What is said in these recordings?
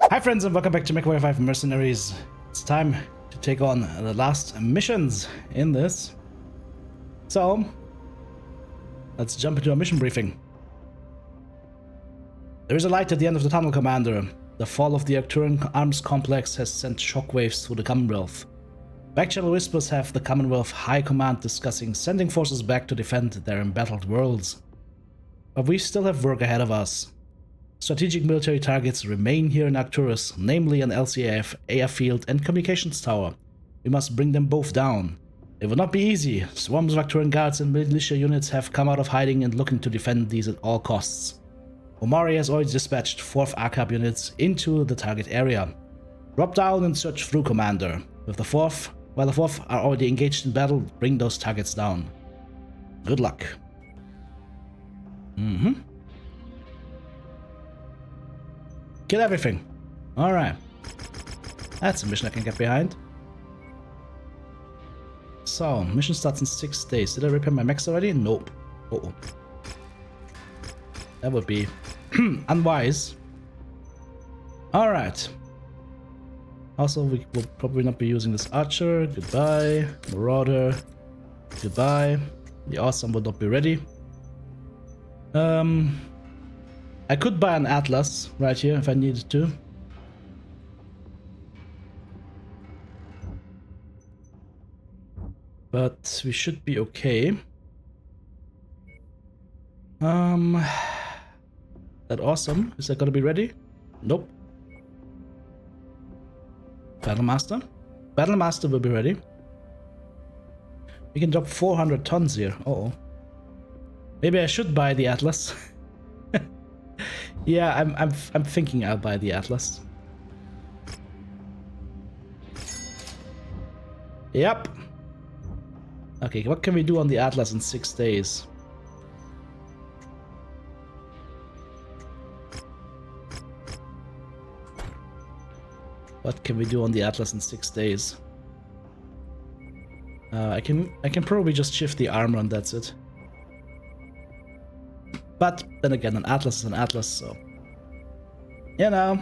Hi friends and welcome back to Mechwarrior 5 Mercenaries. It's time to take on the last missions in this. So, let's jump into a mission briefing. There is a light at the end of the tunnel, Commander. The fall of the Arcturian arms complex has sent shockwaves through the Commonwealth. Backchannel whispers have the Commonwealth High Command discussing sending forces back to defend their embattled worlds. But we still have work ahead of us. Strategic military targets remain here in Arcturus, namely an LCAF, airfield and communications tower. We must bring them both down. It will not be easy. Swarms of Arcturian guards and militia units have come out of hiding and looking to defend these at all costs. Omari has already dispatched 4th ARCAP units into the target area. Drop down and search through, Commander. With the 4th, while the 4th are already engaged in battle, bring those targets down. Good luck. Kill everything. Alright. That's a mission I can get behind. So, mission starts in 6 days. Did I repair my mechs already? Nope. Uh-oh. That would be unwise. Alright. Also, we will probably not be using this archer. Goodbye. Marauder. Goodbye. The awesome will not be ready. I could buy an Atlas right here if I needed to. But we should be okay. That awesome. Is that gonna be ready? Nope. Battlemaster? Battlemaster will be ready. We can drop 400 tons here. Uh-oh. Maybe I should buy the Atlas. Yeah, I'm thinking I'll buy the Atlas. Yep. Okay, what can we do on the Atlas in 6 days? What can we do on the Atlas in 6 days? I can probably just shift the armor and that's it. But then again, an Atlas is an Atlas, so you know.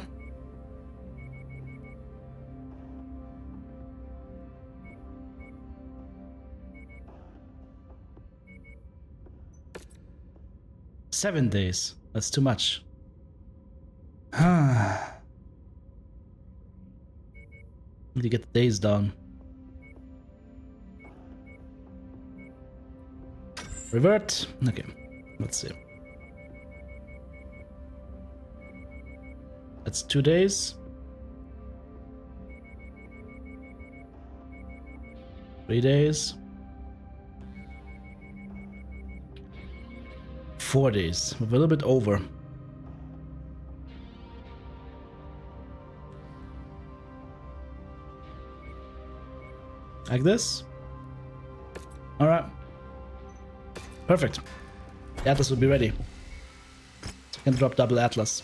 Seven days. That's too much. Need to get the days down. Revert. Okay. Let's see. That's 2 days. 3 days. 4 days. We're a little bit over. Like this. Alright. Perfect. The Atlas will be ready. So I can drop double Atlas.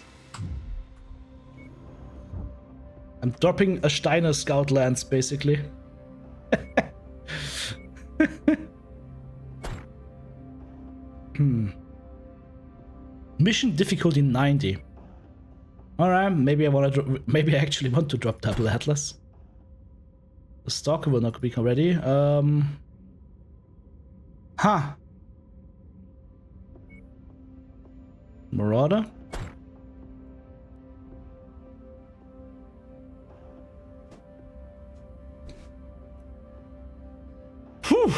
I'm dropping a Steiner Scout Lance, basically. Mission difficulty 90. Alright, maybe I actually want to drop double Atlas. The Stalker will not be ready. Marauder. Whew.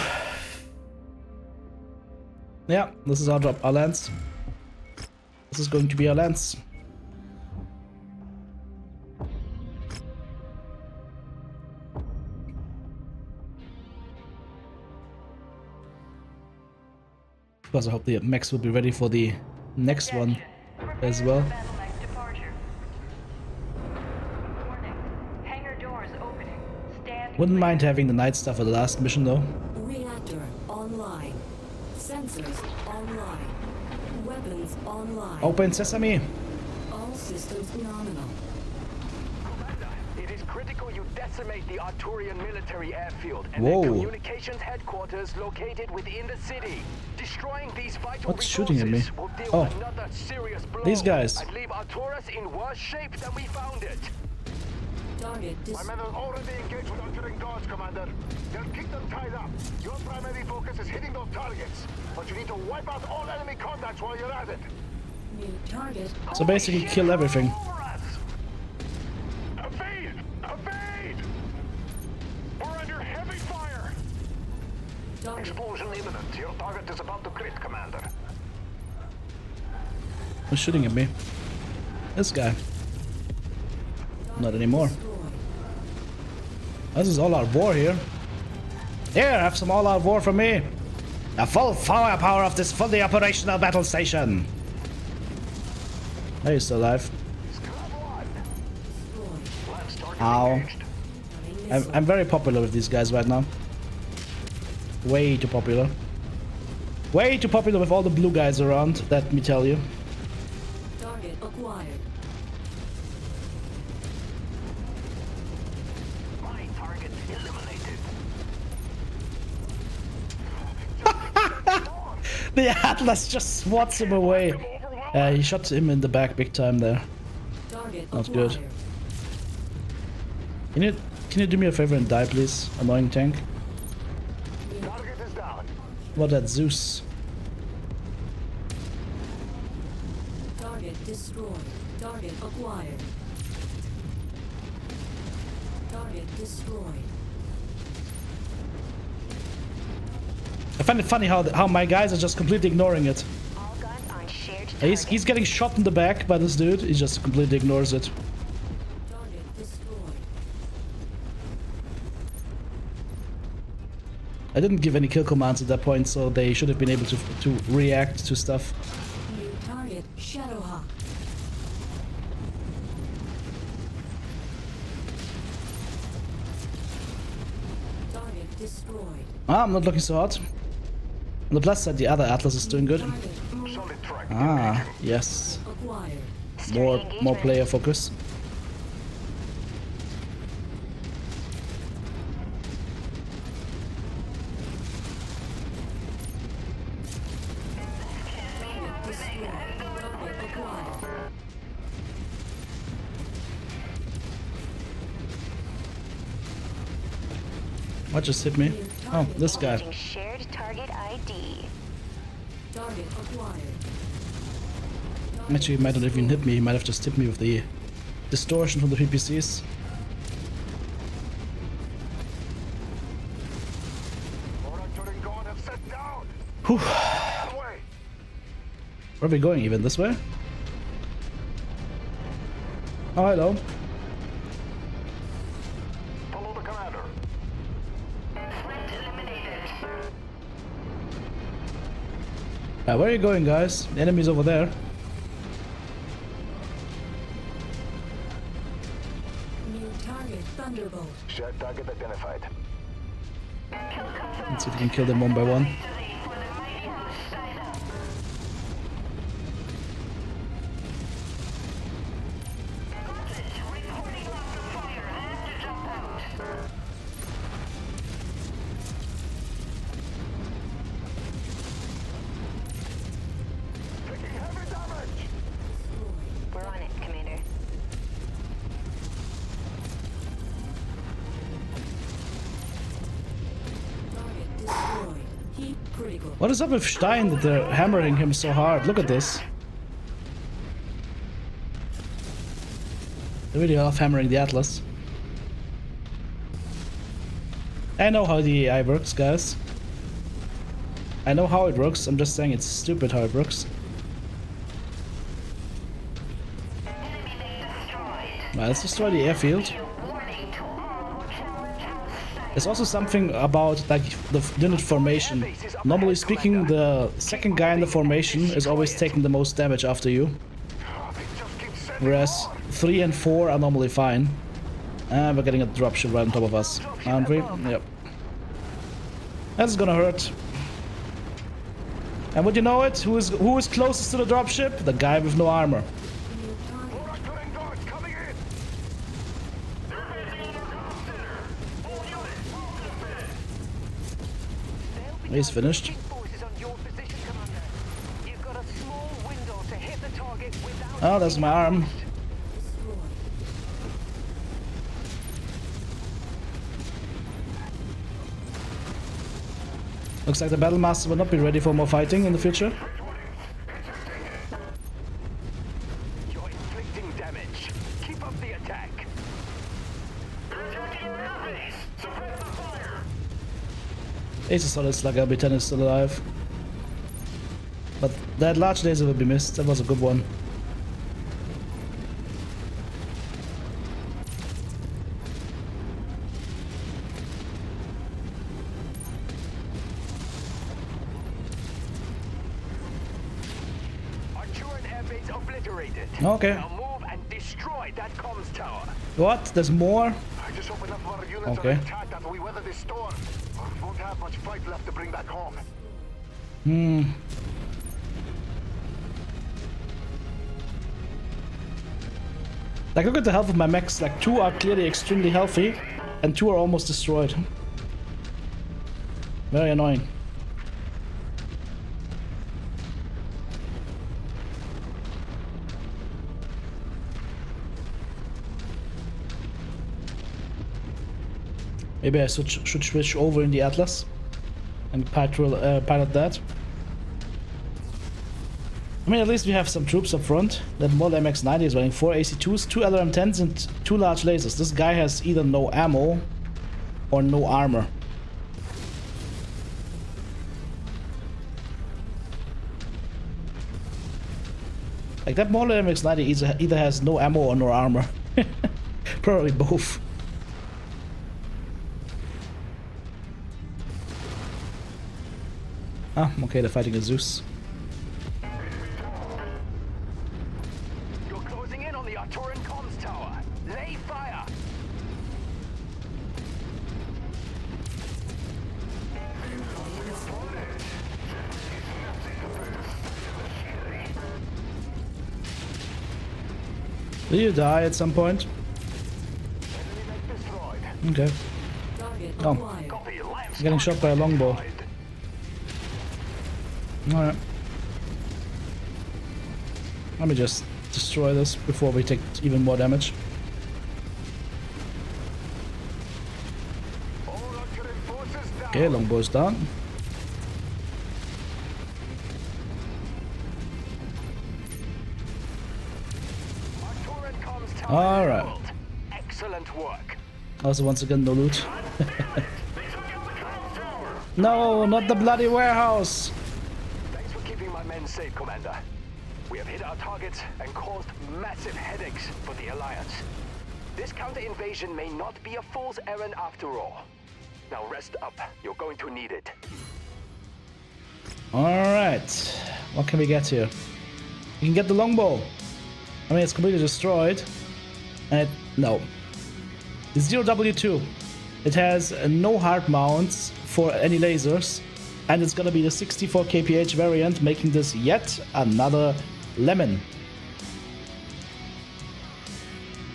Yeah, this is our drop, our lance. This is going to be our lance. Of course, I hope the mechs will be ready for the next one as well. Wouldn't mind having the night stuff for the last mission though. Reactor online. Sensors online. Weapons online. Open sesame. All systems nominal. Commander, it is critical you decimate the Arcturian military airfield and Whoa. their communications headquarters located within the city. Destroying these vital What's shooting at me? resources will deal Oh. another serious blow These guys. and leave Arcturus in worse shape than we found it. Target My men are already engaged with Arturian guards, Commander. They'll keep them tied up. Your primary focus is hitting those targets. But you need to wipe out all enemy contacts while you're at it. New target. So basically kill everything. Over us! Evade! Evade! We're under heavy fire! Target. Explosion imminent. Your target is about to crit, Commander. Who's shooting at me? This guy. Not anymore. This is all out war here. Here, have some all out war from me. The full firepower of this fully operational battle station. Are you still alive? Ow. I'm very popular with these guys right now. Way too popular. Way too popular with all the blue guys around, let me tell you. Target acquired. My target eliminated. The Atlas just swats him away. He shot him in the back big time there. Target Not acquired. good. Can you do me a favor and die, please? Annoying tank. Target is down. What that Zeus? Target destroyed. Target acquired. Target destroyed. I find it funny how my guys are just completely ignoring it. All guns on shared He's getting shot in the back by this dude. He just completely ignores it. Target destroyed. I didn't give any kill commands at that point, so they should have been able to react to stuff. New target Shadowhawk. Target destroyed. Ah, I'm not looking so hot. On the plus side, the other Atlas is doing good. Target Solid track. Ah, yes. acquired. More player focus. Target destroyed. Target acquired. What just hit me? Oh, this guy. Using shared target ID. Target acquired. Actually, he might not even hit me. He might have just hit me with the distortion from the PPCs. More Arturian guard have set down. Whew. Away. Where are we going? Even this way? Oh, hello. Follow the commander. Where are you going, guys? The enemy's over there. New target Thunderbolt. Shared target identified. Let's see if we can kill them one by one. Taking heavy damage. We're on it, Commander. Target destroyed. Heat critical. What is up with Stein that they're hammering him so hard? Look at this. They really love hammering the Atlas. I know how the AI works, guys. I know how it works, I'm just saying it's stupid how it works. Right, let's destroy the airfield. There's also something about like the unit formation. Normally speaking, the second guy in the formation is always taking the most damage after you. They just keep sending Whereas 3 and 4 are normally fine. And we're getting a dropship right on top of us, aren't we? Yep. That's gonna hurt. And would you know it? Who is closest to the dropship? The guy with no armor. more Arturian guards coming in. He's finished. Forces on your position, Commander. You've got a small window to hit the target without. Oh, that's my arm. Looks like the Battle Master will not be ready for more fighting in the future. You're inflicting damage. Keep up the attack. Ace is solid slugger, B10 is still alive. But that large laser will be missed. That was a good one. Okay. Now move and destroy that comms tower. What? There's more? I just hope enough of our units Okay. are intact after we weather this storm. Or we won't have much fight left to bring back home. Like, look at the health of my mechs. Like, 2 are clearly extremely healthy, and 2 are almost destroyed. Very annoying. Maybe I should switch over in the Atlas and pilot that. I mean, at least we have some troops up front. That Model MX-90 is running 4 AC2s, 2 LRM-10s, and 2 large lasers. This guy has either no ammo or no armor. Like, that Model MX-90 either has no ammo or no armor. Probably both. Ah, okay, they're fighting a Zeus. You're closing in on the Arturian comms tower. Lay fire. Will you die at some point? Okay. Target Oh. acquired. Copy. Lance Getting shot by a longbow. Alright. Let me just destroy this before we take even more damage. All Arturian forces down. Okay, longbow's down. Arturian comms tower. Alright. enabled. Excellent work. Also, once again, no loot. No, not the bloody warehouse! Thanks for keeping my men safe, Commander. We have hit our targets and caused massive headaches for the Alliance. This counter-invasion may not be a fool's errand after all. Now rest up. You're going to need it. Alright. What can we get here? We can get the longbow. I mean, it's completely destroyed. And no. The 0W2. It has no hard mounts for any lasers. And it's gonna be the 64 kph variant, making this yet another lemon.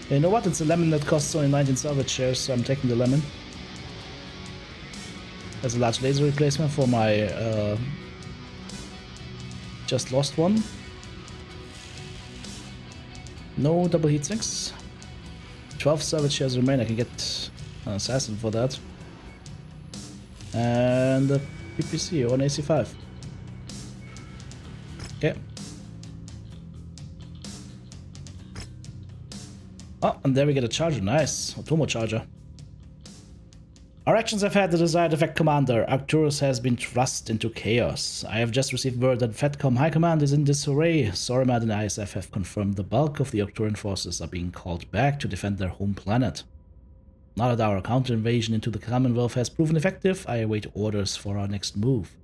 You know what? It's a lemon that costs only 19 salvage shares, so I'm taking the lemon. As a large laser replacement for my just lost one. No double heat sinks. 12 salvage shares remain. I can get an assassin for that. And a PPC on AC5. Okay. Oh, and there we get a charger. Nice. A turbo charger. Our actions have had the desired effect, Commander. Arcturus has been thrust into chaos. I have just received word that FedCom High Command is in disarray. Sorimad and ISF have confirmed the bulk of the Arcturian forces are being called back to defend their home planet. Now that our counter-invasion into the Commonwealth has proven effective, I await orders for our next move.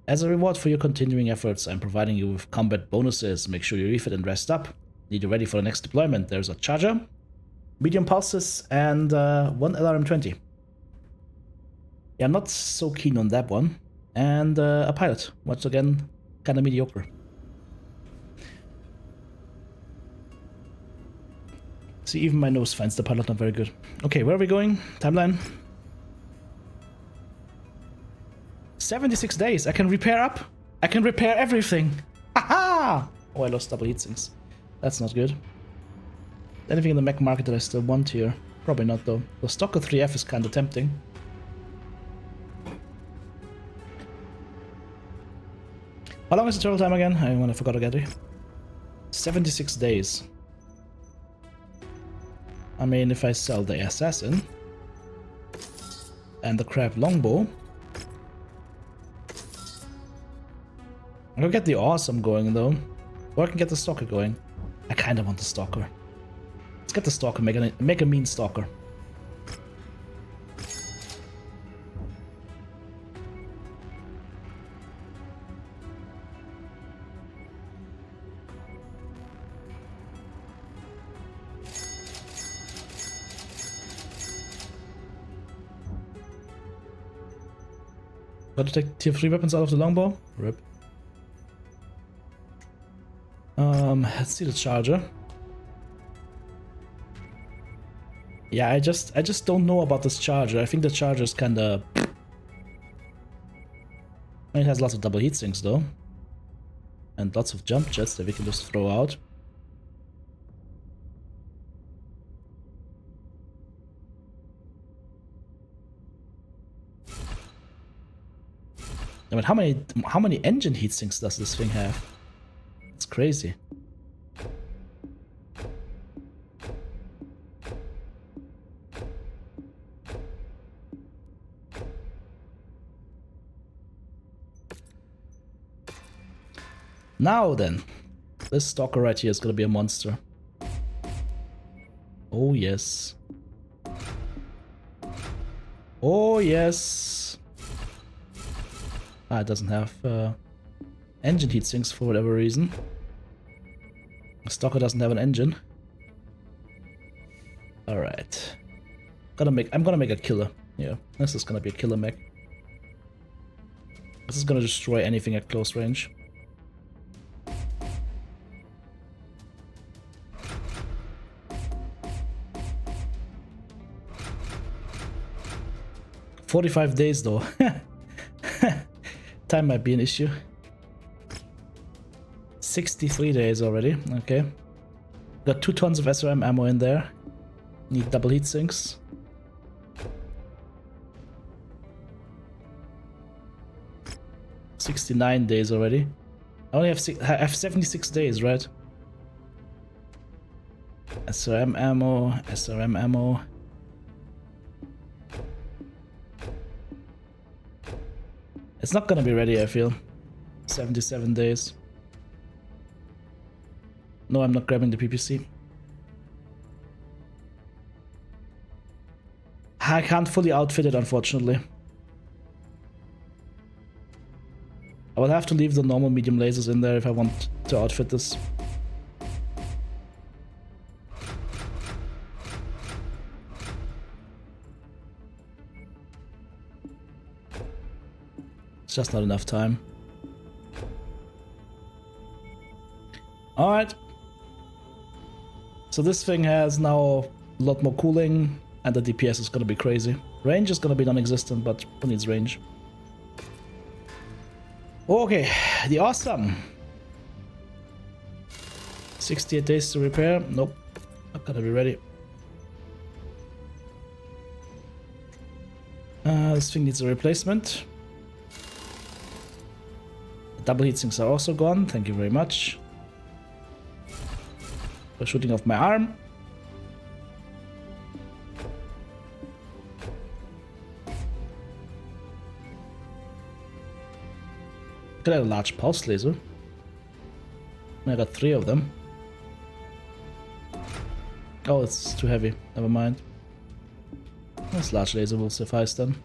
As a reward for your continuing efforts, I'm providing you with combat bonuses. Make sure you refit and rest up. Need you ready for the next deployment. There's a charger, medium pulses, and one LRM-20. Yeah, I'm not so keen on that one. And a pilot. Once again, kind of mediocre. See, even my nose finds the pilot not very good. Okay, where are we going? Timeline. 76 days. I can repair up. I can repair everything. Haha! Oh, I lost double heat sinks. That's not good. Anything in the mech market that I still want here? Probably not, though. The Stalker 3F is kind of tempting. How long is the turtle time again? I forgot again. 76 days. I mean, if I sell the assassin and the crab longbow, I can get the awesome going though, or I can get the stalker going. I kind of want the stalker. Let's get the stalker. Make a mean stalker. Got to take tier 3 weapons out of the longbow. Rip. Let's see the charger. Yeah, I just don't know about this charger. I think the charger is kinda... It has lots of double heat sinks though. And lots of jump jets that we can just throw out. I mean, how many engine heat sinks does this thing have? It's crazy. Now then, this stalker right here is gonna be a monster. Oh yes. Oh yes. Ah, it doesn't have engine heat sinks for whatever reason. The stalker doesn't have an engine. All right. I'm gonna make a killer. Yeah, this is gonna be a killer mech. This is gonna destroy anything at close range. "45 days though." Time might be an issue. 63 days already. Okay. Got 2 tons of SRM ammo in there. Need double heat sinks. "69 days already. I only have 76 days, right? SRM ammo, SRM ammo. It's not gonna be ready, I feel. 77 days. No, I'm not grabbing the PPC. I can't fully outfit it, unfortunately. I will have to leave the normal medium lasers in there if I want to outfit this. It's just not enough time. Alright. So this thing has now a lot more cooling, and the DPS is gonna be crazy. Range is gonna be non-existent, but who needs range? Okay, the awesome. 68 days to repair. Nope, not gonna be ready. This thing needs a replacement. The double heat sinks are also gone. Thank you very much for shooting off my arm. Could have a large pulse laser. I got 3 of them. Oh, it's too heavy. Never mind. This large laser will suffice then.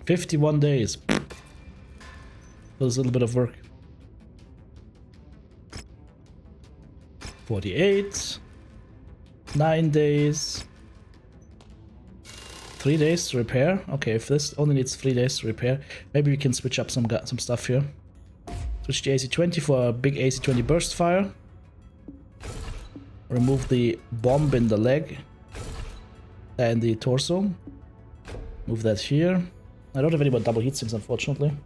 "51 days. There's a little bit of work. 48. 9 days. 3 days to repair. Okay, if this only needs 3 days to repair, maybe we can switch up some stuff here. Switch the AC-20 for a big AC-20 burst fire. Remove the bomb in the leg and the torso. Move that here. I don't have any more double heat sinks, unfortunately.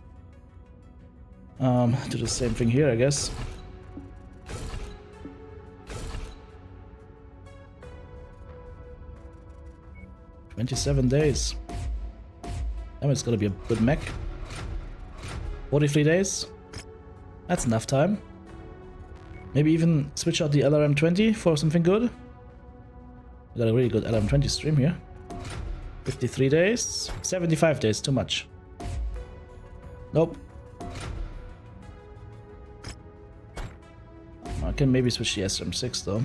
Do the same thing here, I guess. 27 days. I mean, it's gonna be a good mech. 43 days. That's enough time. Maybe even switch out the LRM-20 for something good. We got a really good LRM-20 stream here. 53 days. 75 days, too much. Nope. I can maybe switch the SRM-6 though.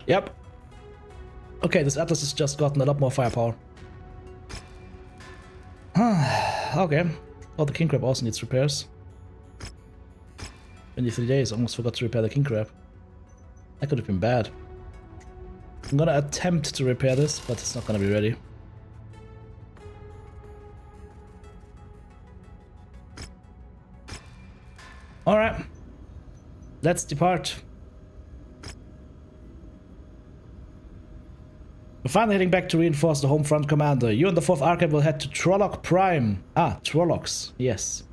Yep. Okay, this Atlas has just gotten a lot more firepower. Okay. Oh, the king crab also needs repairs. 23 days, almost forgot to repair the king crab. That could have been bad. I'm gonna attempt to repair this, but it's not gonna be ready. Alright. Let's depart. We're finally heading back to reinforce the home front commander. You and the 4th Archive will head to Turlock Prime. Turlocks, yes.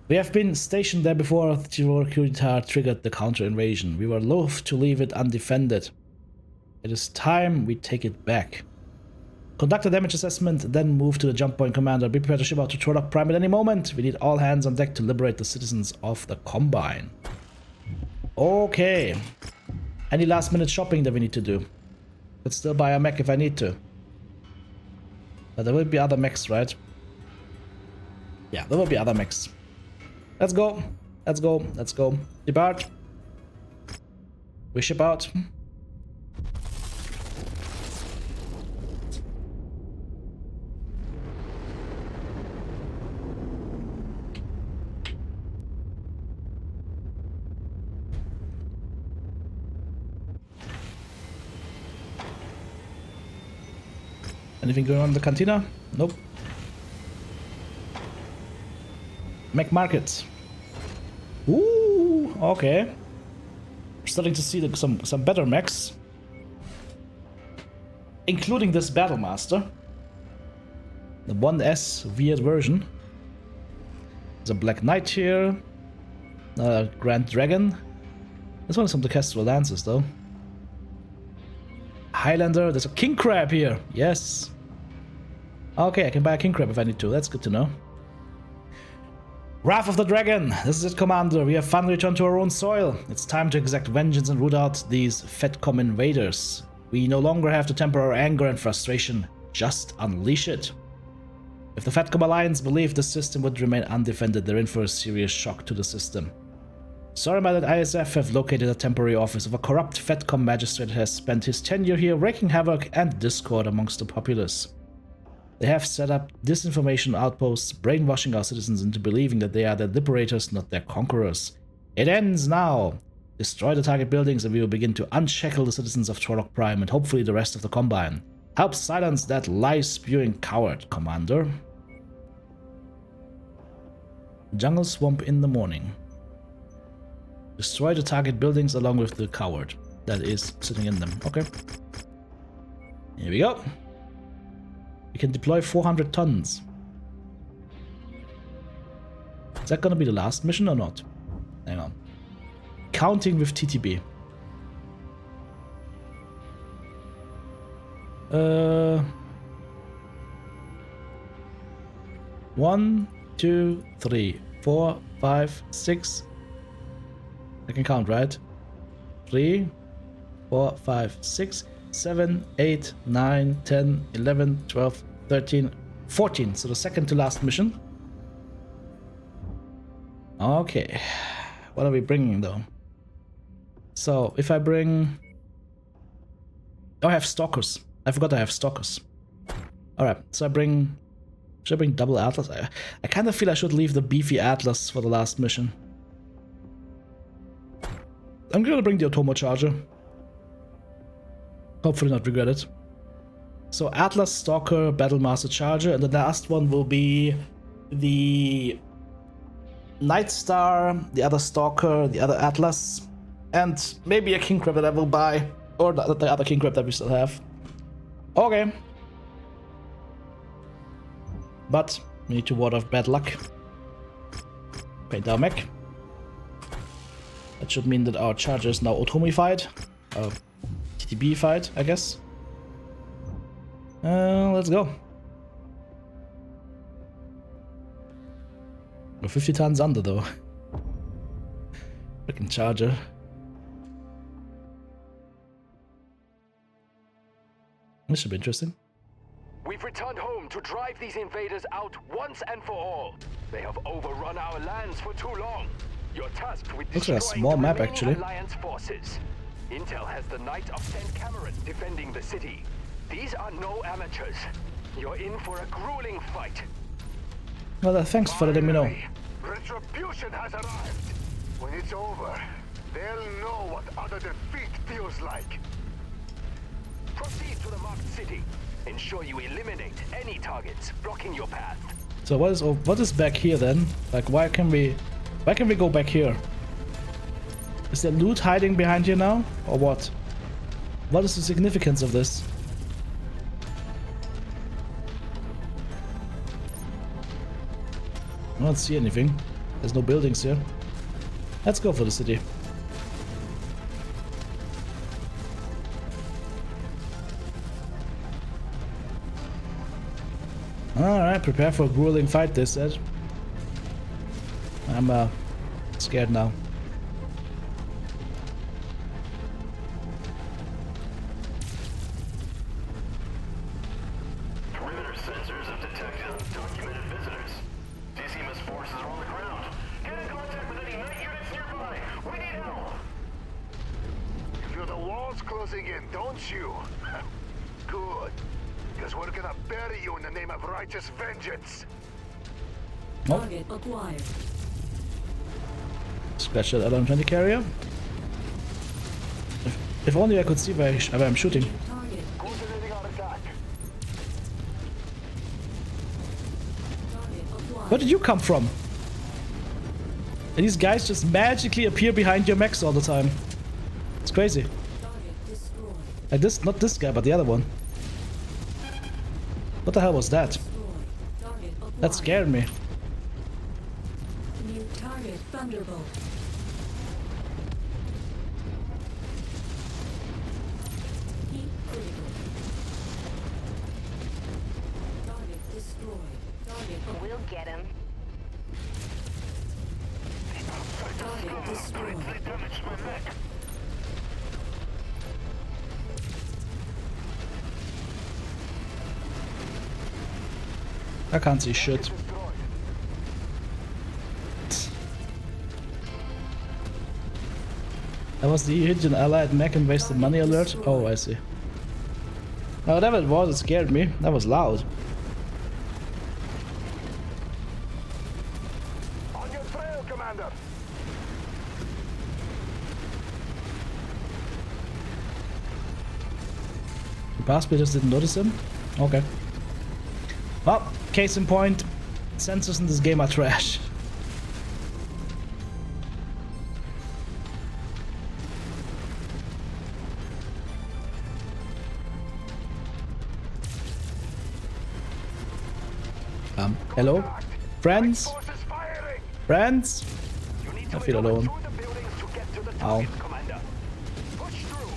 We have been stationed there before Tirokuritar triggered the counter-invasion. We were loath to leave it undefended. It is time we take it back. Conduct a damage assessment, then move to the jump point commander. Be prepared to ship out to Turlock Prime at any moment. We need all hands on deck to liberate the citizens of the Combine. Okay. Any last minute shopping that we need to do? Could still buy a mech if I need to. But there will be other mechs, right? Yeah, there will be other mechs. Let's go. Let's go. Let's go. Depart. We ship out. Anything going on in the cantina? Nope. Mech market. Ooh, okay. We're starting to see some better mechs. Including this Battlemaster. The 1S weird version. There's a Black Knight here. A Grand Dragon. This one is from the Kestrel Lances though. Highlander, there's a King Crab here. Yes. Okay, I can buy a King Crab if I need to. That's good to know. Wrath of the Dragon. This is it, Commander. We have finally returned to our own soil. It's time to exact vengeance and root out these Fedcom invaders. We no longer have to temper our anger and frustration. Just unleash it. If the Fedcom Alliance believed the system would remain undefended, they're in for a serious shock to the system. Sorima that ISF have located a temporary office of a corrupt Fedcom magistrate that has spent his tenure here wreaking havoc and discord amongst the populace. They have set up disinformation outposts, brainwashing our citizens into believing that they are their liberators, not their conquerors. It ends now! Destroy the target buildings and we will begin to unshackle the citizens of Turlock Prime and hopefully the rest of the Combine. Help silence that lie-spewing coward, Commander. Jungle Swamp in the morning. Destroy the target buildings along with the coward that is sitting in them. Okay. Here we go. We can deploy 400 tons. Is that gonna be the last mission or not? Hang on. Counting with TTB. 1, 2, 3, 4, 5, 6. I can count, right? 3, 4, 5, 6, 7, 8, 9, 10, 11, 12, 13, 14. So the second to last mission. Okay. What are we bringing though? So if I bring... Oh, I have stalkers. I forgot I have stalkers. Alright, so I bring... Should I bring double Atlas? I kind of feel I should leave the beefy Atlas for the last mission. I'm gonna bring the Otomo Charger. Hopefully not regret it. So Atlas, Stalker, Battlemaster, Charger, and the last one will be the Night Star, the other Stalker, the other Atlas, and maybe a King Crab that I will buy, or the other King Crab that we still have. Okay. But we need to ward off bad luck. Paint our mech. That should mean that our Charger is now automified. TTB fight, I guess. Let's go. We're 50 tons under though. Freaking charger. This should be interesting. We've returned home to drive these invaders out once and for all. They have overrun our lands for too long. You're tasked with Looks like a destroying small the map, remaining actually. Alliance forces. Intel has the Knight of 10 cameras defending the city. These are no amateurs. You're in for a grueling fight. Well, thanks for letting me know. Retribution has arrived. When it's over, they'll know what utter defeat feels like. Proceed to the marked city. Ensure you eliminate any targets blocking your path. So what is back here then? Like why can we go back here? Is there loot hiding behind here now? Or what? What is the significance of this? I don't see anything. There's no buildings here. Let's go for the city. Alright, prepare for a grueling fight, they said. I'm scared now. Perimeter sensors have detected undocumented visitors. DCMS forces are on the ground. Get in contact with any night units nearby. We need help. You feel the walls closing in, don't you? Good. Because we're gonna bury you in the name of righteous vengeance. Target acquired. Scratch that LM20 carrier. If only I could see where I'm shooting. Target. Coordinating our attack. Target acquired. Where did you come from? And these guys just magically appear behind your mechs all the time. It's crazy. Target destroyed. Like this, not this guy, but the other one. What the hell was that? Destroyed. Target acquired. That scared me. New target Thunderbolt. Heat critical. Target destroyed. Target We'll get him. target destroyed. Damage my mech. I can't see shit. Destroyed. That was the hit an allied mech and wasted money alert. Oh, I see. Now, whatever it was, it scared me. That was loud. On your trail, Commander. The Barsby just didn't notice him? Okay. Well, case in point, sensors in this game are trash. Hello? Friends? Forces firing. Friends? You need I to feel recover alone. through the buildings to get to the Ow. target, Commander. Push through.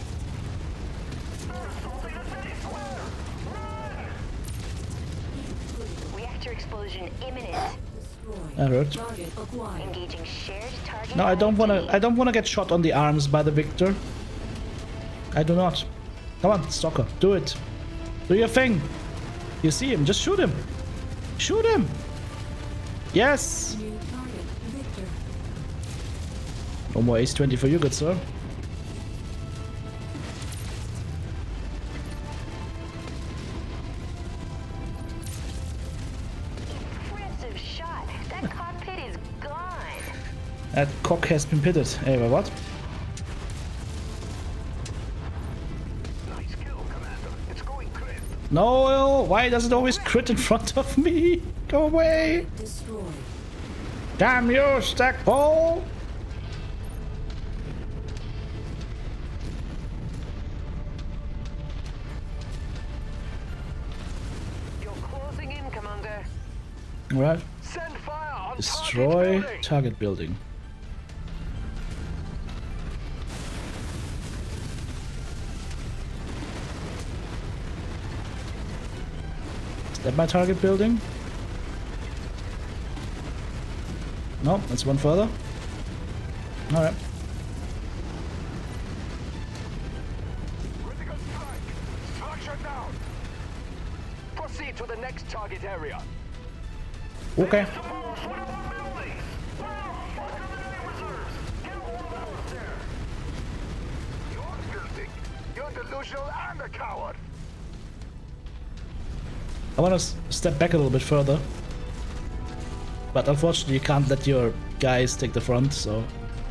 Reactor explosion imminent. Destroyed. That hurt. Target acquired. Engaging shared target. No, I don't ID. wanna get shot on the arms by the Victor. I do not. Come on, Stalker, do it. Do your thing. You see him, just shoot him. Shoot him. Yes. New target Victor. No more Ace 20 for you, good sir. Impressive shot. That cockpit is gone. That cock has been pitted. Hey, but what? Nice kill, Commander. It's going crit. No, why does it always crit in front of me? Go away. Destroyed. Damn you, Stackpole. You're closing in, Commander. Alright. Send fire on Destroy target building. target building. that my target building? No, that's one further. Alright. Critical strike! Structure down! Proceed to the next target area. Okay. You're guilty. You're delusional and a coward. I want to step back a little bit further. But unfortunately you can't let your guys take the front, so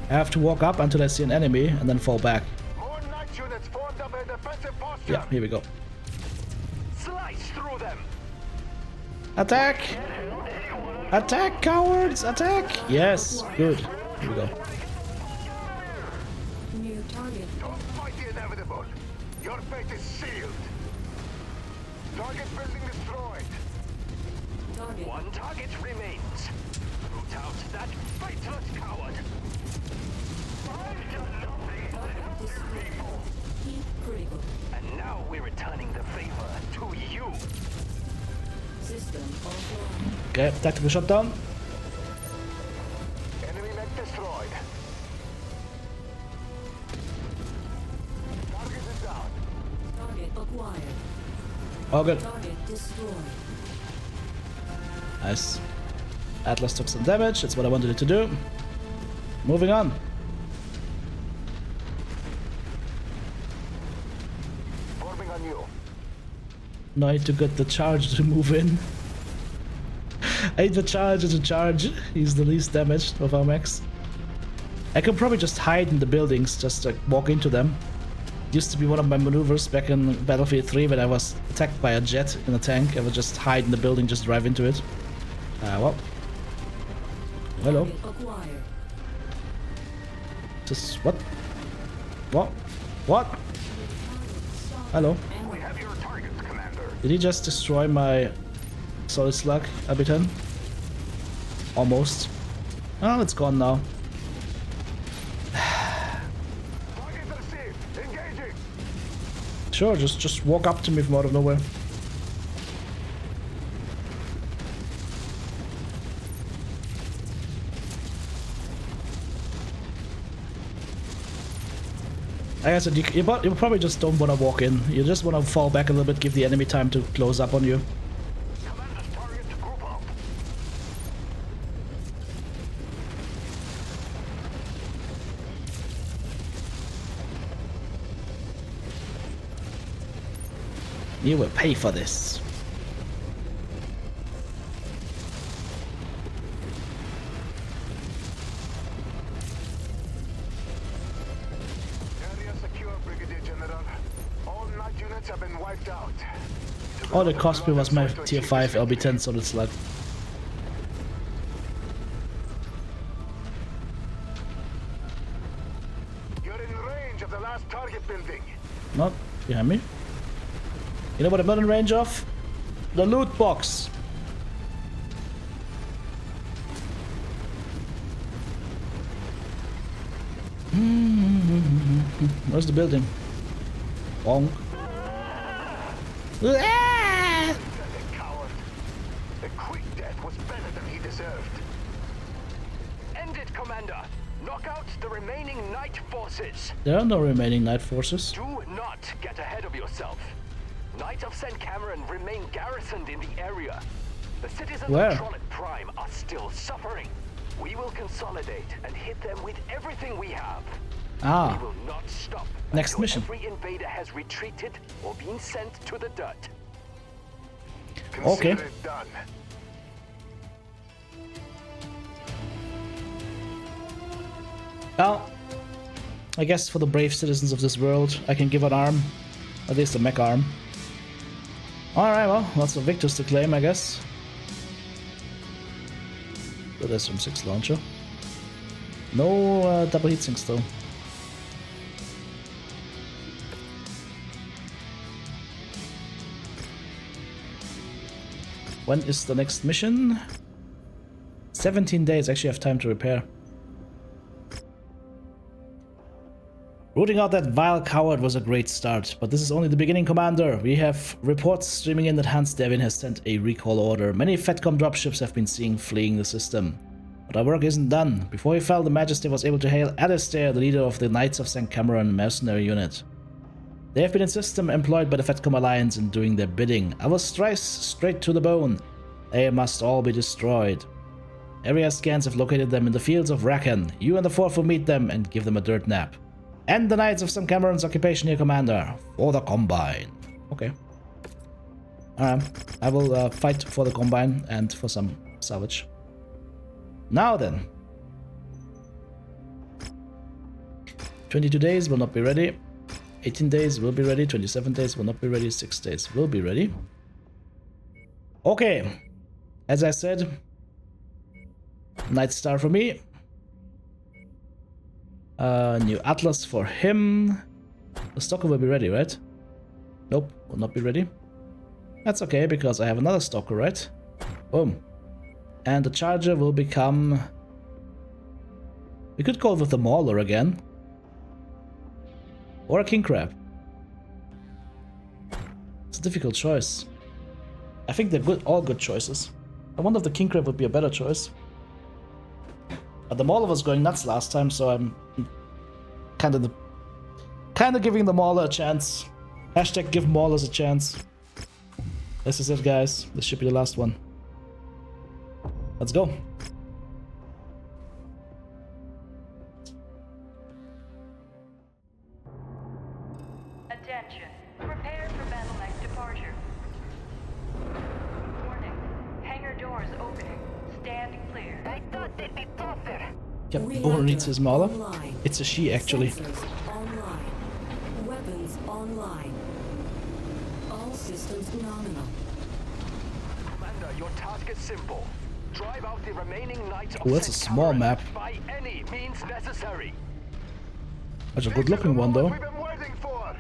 I have to walk up until I see an enemy and then fall back. More night units formed up in defensive posture. Yeah, here we go. Slice through them. Attack! Attack, cowards! Attack! Yes, good. Here we go. New target. Don't fight the inevitable. Your fate is sealed. Target building destroyed. Target. One target remains. Root out that faithless coward. Target destroyed. Heat critical. And now we're returning the favor to you. System offline. Okay, tactical shutdown. Enemy mech destroyed. Target is down. Target acquired. Oh, good. Target destroyed. Nice. Atlas took some damage. That's what I wanted it to do. Moving on. Forming on you. Now I need to get the charge to move in. I need the charge to charge. He's the least damaged of our mechs. I could probably just hide in the buildings, just like walk into them. Used to be one of my maneuvers back in Battlefield 3 when I was attacked by a jet in a tank. I would just hide in the building, just drive into it. Well. Hello. Target acquired. Just what? What? What? Hello. We have your target, Commander. Did he just destroy my solid slug habitat? Almost. Oh, it's gone now. Target received. Engaging. Sure, just walk up to me from out of nowhere. Like I said, you probably just don't want to walk in. You just want to fall back a little bit, give the enemy time to close up on you. Commander's target to group up. You will pay for this. Area secure, Brigadier General. All night units have been wiped out. All it cost me was my tier 5 LB10 solid slug. You're in range of the last target building. Not behind me. You know what I'm not in range of? The loot box. Where's the building? Bonk. Ah! Pathetic coward. A quick death was better than he deserved. End it, Commander. Knock out the remaining night forces. There are no remaining night forces. Do not get ahead of yourself. Knights of St. Cameron remain garrisoned in the area. The citizens Where? of Turlock Prime are still suffering. We will consolidate and hit them with everything we have. Ah, We will not stop Next until mission. every invader has retreated or been sent to the dirt. Okay. Consider it done. well, I guess for the brave citizens of this world, I can give an arm. At least a mech arm. Alright, well, lots of victors to claim, I guess. So there's some 6 launcher. No double heatsinks though. When is the next mission? 17 days, actually have time to repair. Rooting out that vile coward was a great start, but this is only the beginning, Commander. We have reports streaming in that Hans Devin has sent a recall order. Many Fatcom dropships have been seen fleeing the system. But our work isn't done. Before he fell, the Majesty was able to hail Alistair, the leader of the Knights of St. Cameron mercenary unit. They have been in system employed by the Fatcom Alliance and doing their bidding. I will strike straight to the bone. They must all be destroyed. Area scans have located them in the fields of Rakan. You and the Fourth will meet them and give them a dirt nap. End the Knights of St. Cameron's occupation here, Commander. For the Combine. Okay. I will fight for the Combine and for some salvage. Now then. 22 days will not be ready. 18 days will be ready. 27 days will not be ready. 6 days will be ready. Okay. As I said, Night Star for me. New Atlas for him. The Stalker will be ready, right? Nope, will not be ready. That's okay, because I have another Stalker, right? Boom. And the Charger will become... We could go with the Mauler again. Or a King Crab. It's a difficult choice. I think they're good, all good choices. I wonder if the King Crab would be a better choice. But the Mauler was going nuts last time, so I'm kind of giving the Mauler a chance. Hashtag give Maulers a chance. This is it, guys. This should be the last one. Let's go. Attention. Prepare for BattleTech departure. Warning. Hangar doors opening. Stand clear. I thought they'd be tougher. Yep, Boar needs his Mauler. Online. It's a she, actually. Sensors online. Weapons online. All systems nominal. Commander, your task is simple. Drive out the remaining Knights of Oh, that's a St. small Cameron map. by any means necessary. That's a good looking one, though. We've been waiting for.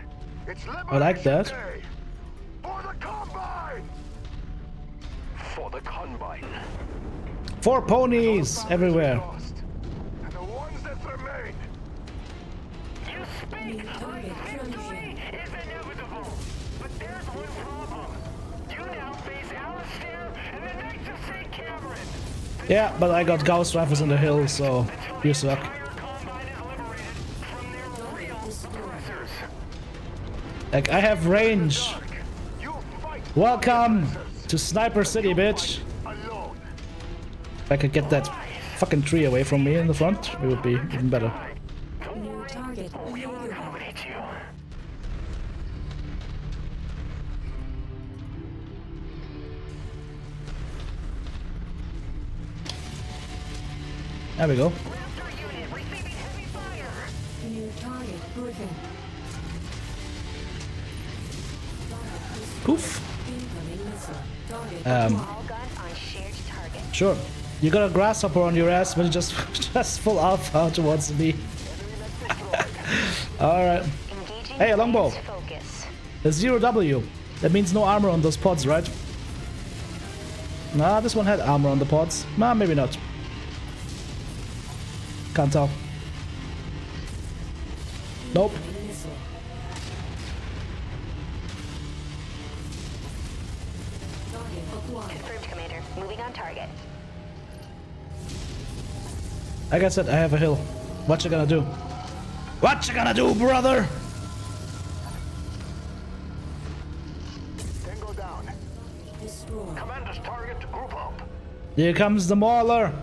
It's I like that. Liberation Day. For the Combine. For the Combine. 4 ponies everywhere. Lost. And the ones that remain. You speak. Target fusion. Is inevitable. But there's one problem. You now face Alistair and the Knights of St. Cameron. Yeah, but I got Gauss rifles in the hill, so you suck. Like, I have range. You fight Welcome to Sniper City, bitch. alone. If I could get that fucking tree away from me in the front, it would be even better. New target available. There we go. New target driven. Poof. Incoming missile. Target All guns on shared target. Sure. You got a grasshopper on your ass, but you just full alpha towards me. Alright. Engaging Hey, a longbow. focus. A 0W. That means no armor on those pods, right? Nah, this one had armor on the pods. Nah, maybe not. Can't tell. Nope. missile. Target acquired. Confirmed, Commander. Moving on target. Like I said, I have a hill. What you gonna do? What you gonna do, brother? Tango down. Destroy. Commander's target, group up. Here comes the Mauler.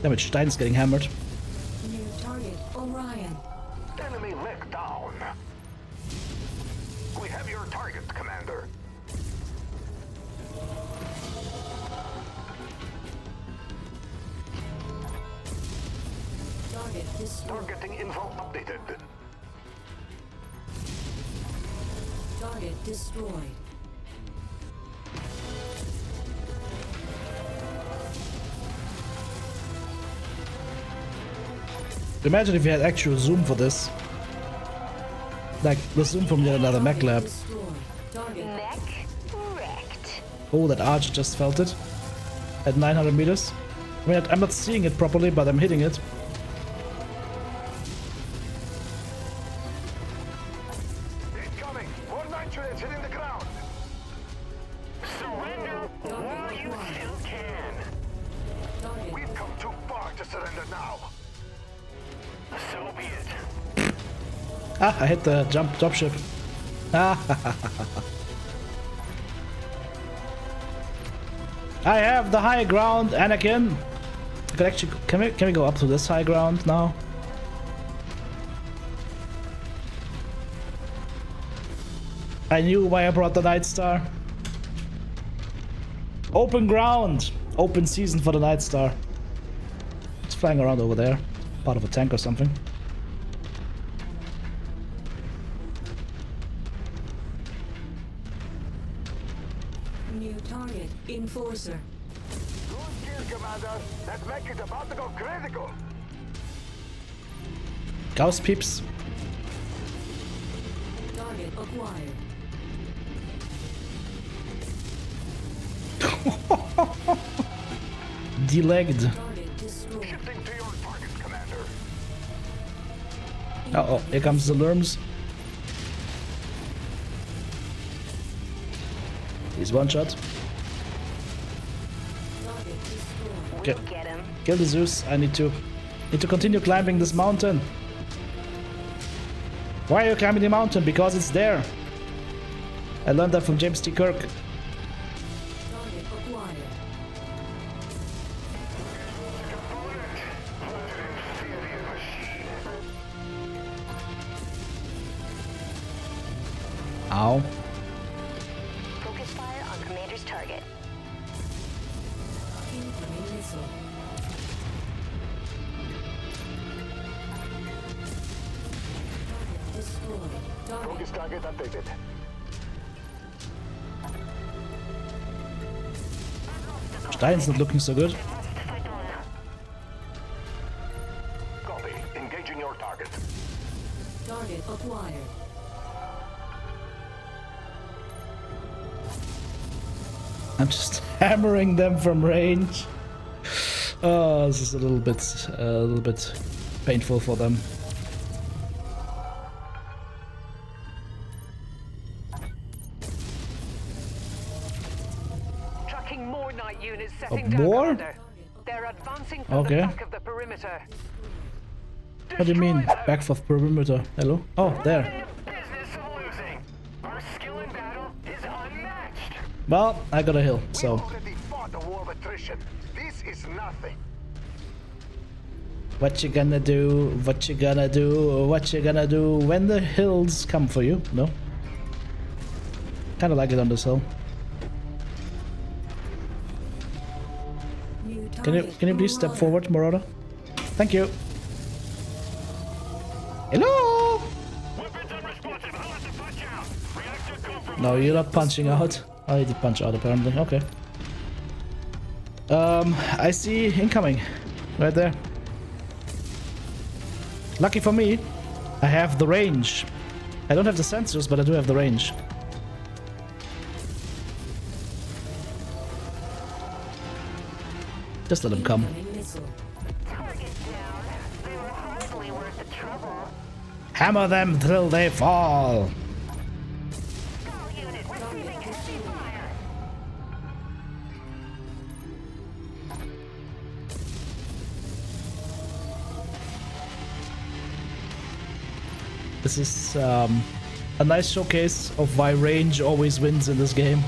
Damn it, Stein's getting hammered. New target Orion. Enemy mech down. We have your target, Commander. Target destroyed. Targeting info updated. Target destroyed. Imagine if you had actual zoom for this. Like the zoom from yet another mech lab. Destroyed. Target Mech wrecked. Oh, that archer just felt it. At 900 meters. I mean, I'm not seeing it properly, but I'm hitting it. Incoming! More night units hitting the ground! Surrender while you still can! Target. We've come too far to surrender now! So be it. Ah, I hit the dropship. Ah, I have the high ground, Anakin. I could actually, can we go up to this high ground now? I knew why I brought the Night Star. Open ground, open season for the Night Star. It's flying around over there, part of a tank or something. New target. Enforcer. Good kill, Commander! That mech is about to go critical! Gauss peeps. Target acquired. Delegged. Target destroyed. Shifting to your target, Commander! Uh oh, here comes the Lurms. He's one shot. Target destroyed. Okay. Kill the Zeus. I need to continue climbing this mountain. Why are you climbing the mountain? Because it's there. I learned that from James T. Kirk. Target acquired. Ow. Focus fire on commander's target. Incoming missile. Target destroyed. Target. Focus target updated. Stein's not looking so good. Copy. Engaging your target. Target acquired. I'm just hammering them from range. Oh, this is a little bit painful for them. Tracking more night units Oh, setting down, more? Commander. They're advancing from Okay. the back of the perimeter. What do you mean? Back of perimeter. Hello? Oh, there. Business of losing! Our skill in battle is unmatched! Well, I got a hill, so. We've already fought a war of attrition. This is nothing. What you gonna do? What you gonna do? What you gonna do when the hills come for you? No? Kinda like it on this hill. New Can you target please step Marauder. forward, Marauder? Thank you. Hello? Weapons unresponsive. I'll have to punch out. Reactor compromised. No, you're not punching out. I did punch out apparently. Okay. I see incoming. Right there. Lucky for me, I have the range. I don't have the sensors, but I do have the range. Just let him come. Incoming missile. Target down. They were hardly worth the trouble. Hammer them till they fall. All unit receiving heavy fire. This is a nice showcase of why range always wins in this game.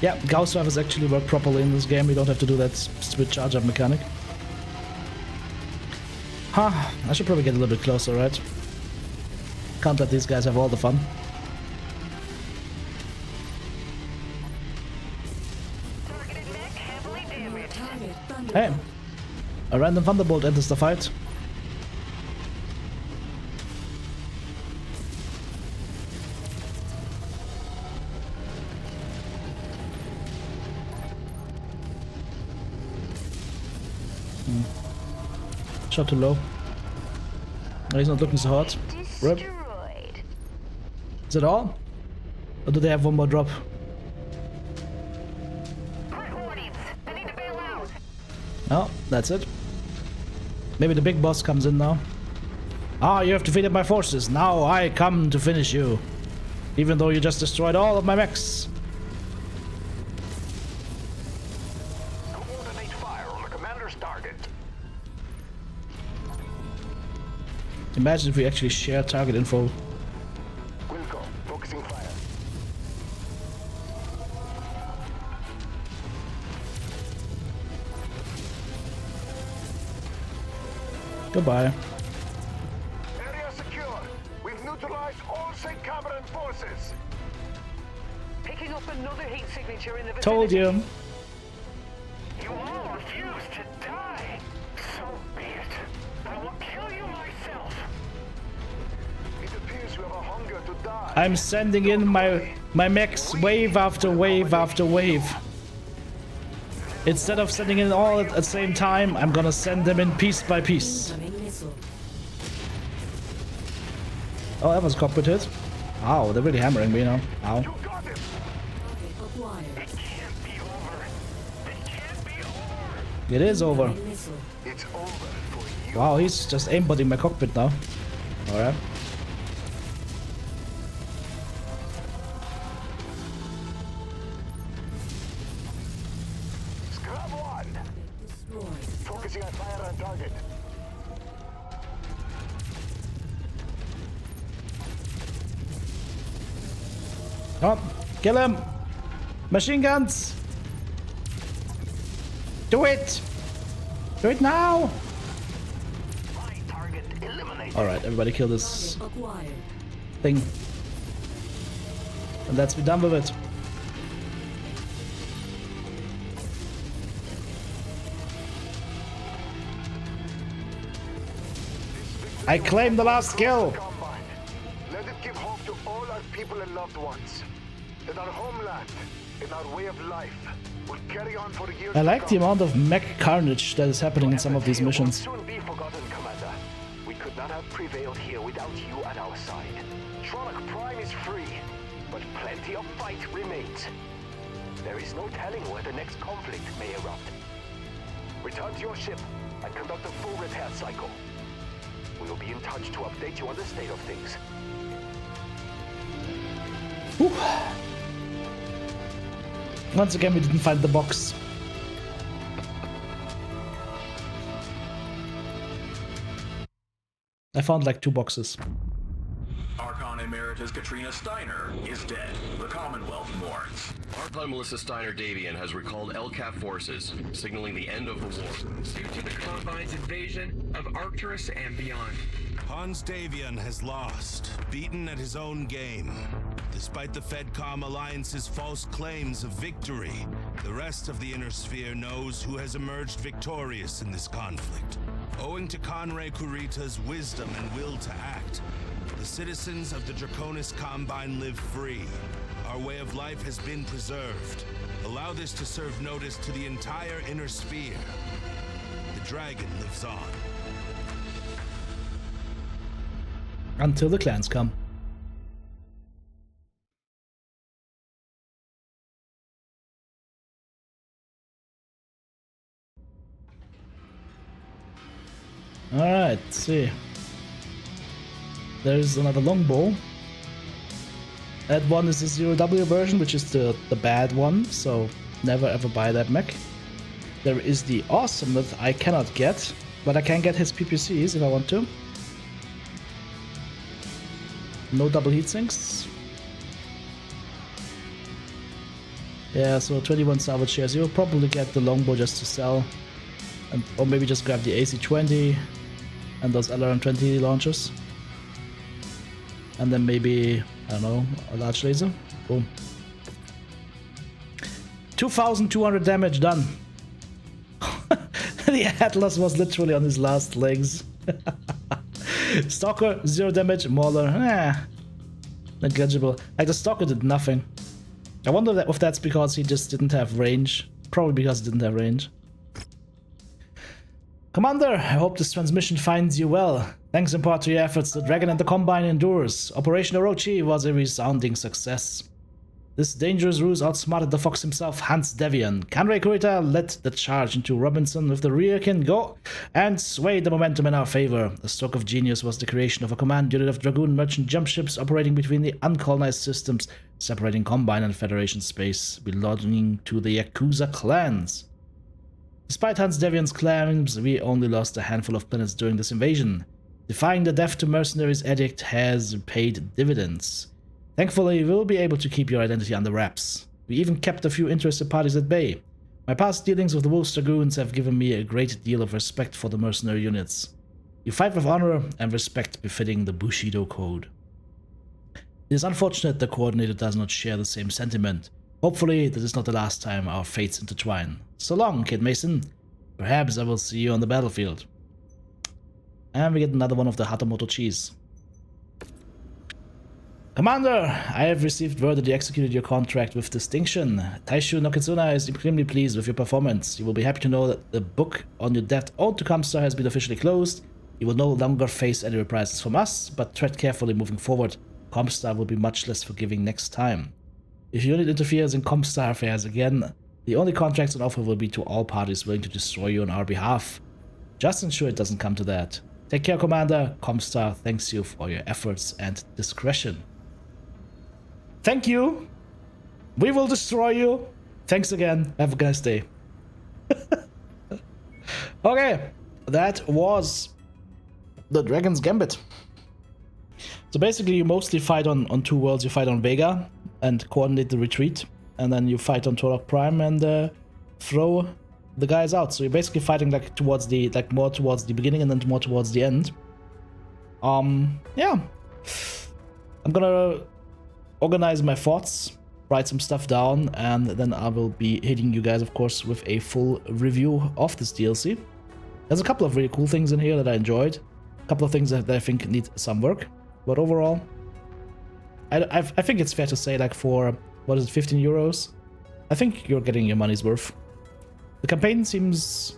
Yeah, Gauss drivers actually work properly in this game. You don't have to do that stupid charge-up mechanic. Huh, I should probably get a little bit closer, right? Can't let these guys have all the fun. Targeted mech heavily damaged. Target Thunderbolt. Hey, a random Thunderbolt enters the fight. Shot too low. Oh, he's not looking so hot. Rip. Destroyed. Is it all? Or do they have one more drop? Priorities. They need to bail out. Oh, that's it. Maybe the big boss comes in now. Ah, you have defeated my forces. Now I come to finish you. Even though you just destroyed all of my mechs. Coordinate fire on the commander's target. Imagine if we actually share target info. Wilco, focusing fire. Goodbye. Area secure. We've neutralized all St. Cameron forces. Picking up another heat signature in the vicinity. Told you. You all refuse to die. So be it. I will kill you myself. It appears you have a hunger to die. I'm sending in my mechs wave after wave after wave. Instead of sending in all at the same time, I'm gonna send them in piece by piece. Incoming missile. Oh, that was a cockpit hit. Ow, they're really hammering me now. Ow. You got him. Target acquired. It can't be over. It can't be over. It is over. Incoming missile. It's over for you. Wow, he's just aimbotting my cockpit now. Alright. Scrub one. Destroyed. Focusing on fire on target. Oh, kill him! Machine guns! Do it! Do it now! My target eliminated. Alright, everybody kill this Acquired. thing. And let's be done with it. I claim the last kill! Combine. Let it give hope to all our people and loved ones. That our homeland, in our way of life, will carry on for years. I like the amount of mech carnage that is happening in some of these missions. Will soon be forgotten, Commander. We could not have prevailed here without you at our side. Turlock Prime is free, but plenty of fight remains. There is no telling where the next conflict may erupt. Return to your ship and conduct a full repair cycle. We will be in touch to update you on the state of things. Whew. Once again, we didn't find the box. I found like 2 boxes. Archon Emeritus Katrina Steiner is dead. The Commonwealth mourns. Archon Melissa Steiner Davian has recalled LCAP forces, signaling the end of the war. Due to the Combine's invasion of Arcturus and beyond. Hans Davian has lost, beaten at his own game. Despite the FedCom Alliance's false claims of victory, the rest of the Inner Sphere knows who has emerged victorious in this conflict. Owing to Conray Kurita's wisdom and will to act, the citizens of the Draconis Combine live free. Our way of life has been preserved. Allow this to serve notice to the entire Inner Sphere. The dragon lives on. Until the clans come. Alright, let's see. There's another longbow. That one is the 0W version, which is the bad one, so never ever buy that mech. There is the awesome that I cannot get, but I can get his PPCs if I want to. No double heatsinks. Yeah, so 21 salvage shares. You'll probably get the longbow just to sell, and or maybe just grab the AC-20 and those LRM-20 launchers, and then maybe, I don't know, a large laser. Boom. 2,200 damage done. The Atlas was literally on his last legs. Stalker, 0 damage. Mauler, negligible. Like, the Stalker did nothing. I wonder if that's because he just didn't have range. Probably because he didn't have range. Commander, I hope this transmission finds you well. Thanks in part to your efforts, the Dragon and the Combine endures. Operation Orochi was a resounding success. This dangerous ruse outsmarted the fox himself, Hans Devian. Canray Kurita led the charge into Robinson with the rear can go and swayed the momentum in our favor. A stroke of genius was the creation of a command unit of Dragoon merchant jump ships operating between the uncolonized systems, separating Combine and Federation space, belonging to the Yakuza clans. Despite Hans Devian's claims, we only lost a handful of planets during this invasion. Defying the death to mercenaries edict has paid dividends. Thankfully, we'll be able to keep your identity under wraps. We even kept a few interested parties at bay. My past dealings with the Wolf's Dragoons have given me a great deal of respect for the mercenary units. You fight with honor and respect befitting the Bushido Code. It is unfortunate the Coordinator does not share the same sentiment. Hopefully, this is not the last time our fates intertwine. So long, Kid Mason. Perhaps I will see you on the battlefield. And we get another one of the Hatamoto cheese. Commander, I have received word that you executed your contract with distinction. Taishu Nokitsuna is extremely pleased with your performance. You will be happy to know that the book on your debt owed to Comstar has been officially closed. You will no longer face any reprisals from us, but tread carefully moving forward. Comstar will be much less forgiving next time. If your unit interferes in Comstar affairs again, the only contracts on offer will be to all parties willing to destroy you on our behalf. Just ensure it doesn't come to that. Take care, Commander. Comstar thanks you for your efforts and discretion. Thank you. We will destroy you. Thanks again. Have a nice day. Okay, that was the Dragon's Gambit. So basically you mostly fight on two worlds. You fight on Vega and coordinate the retreat, and then you fight on Turlock Prime and throw the guys out. So you're basically fighting more towards the beginning and then more towards the end. Yeah. I'm gonna organize my thoughts, write some stuff down, and then I will be hitting you guys, of course, with a full review of this DLC. There's a couple of really cool things in here that I enjoyed, a couple of things that I think need some work, but overall, I think it's fair to say, like, for, what is it, 15 euros? I think you're getting your money's worth. The campaign seems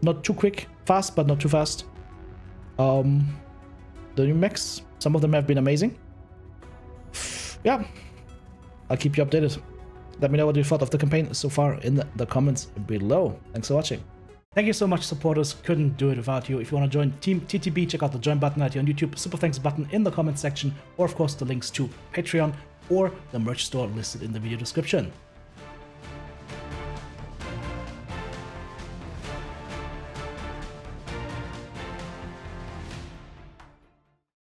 not too fast, but not too fast. The new mechs, some of them have been amazing. Yeah, I'll keep you updated. Let me know what you thought of the campaign so far in the comments below. Thanks for watching. Thank you so much, supporters. Couldn't do it without you. If you want to join Team TTB, check out the join button right here on YouTube, super thanks button in the comment section, or of course the links to Patreon or the merch store listed in the video description.